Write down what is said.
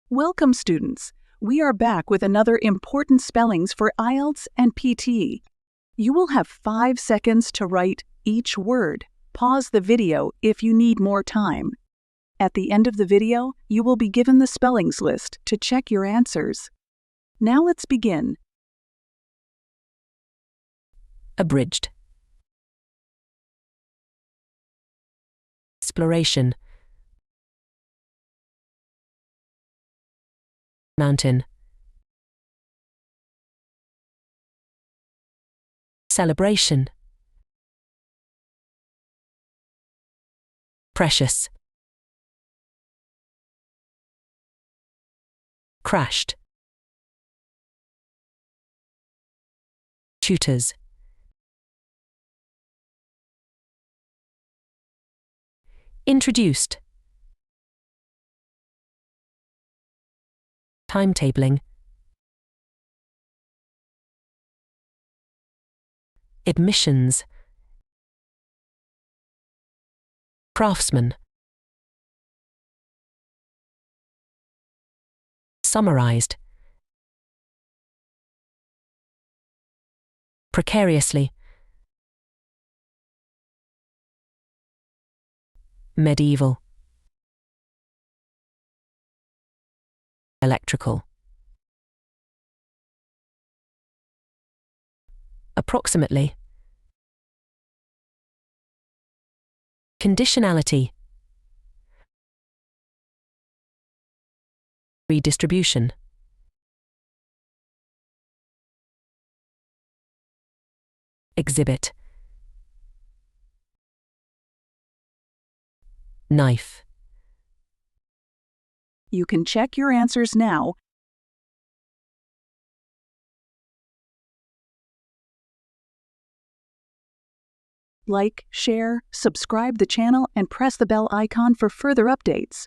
Welcome, students. We are back with another important spellings for IELTS and PT. You will have 5 seconds to write each word. Pause the video if you need more time. At the end of the video, you will be given the spellings list to check your answers. Now let's begin. Abridged. Exploration. Mountain. Celebration. Precious. Crashed. Tutors. Introduced. Timetabling. Admissions. Craftsman. Summarized. Precariously. Medieval. Electrical. Approximately. Conditionality. Redistribution. Exhibit. Knife. You can check your answers now. Like, share, subscribe the channel, and press the bell icon for further updates.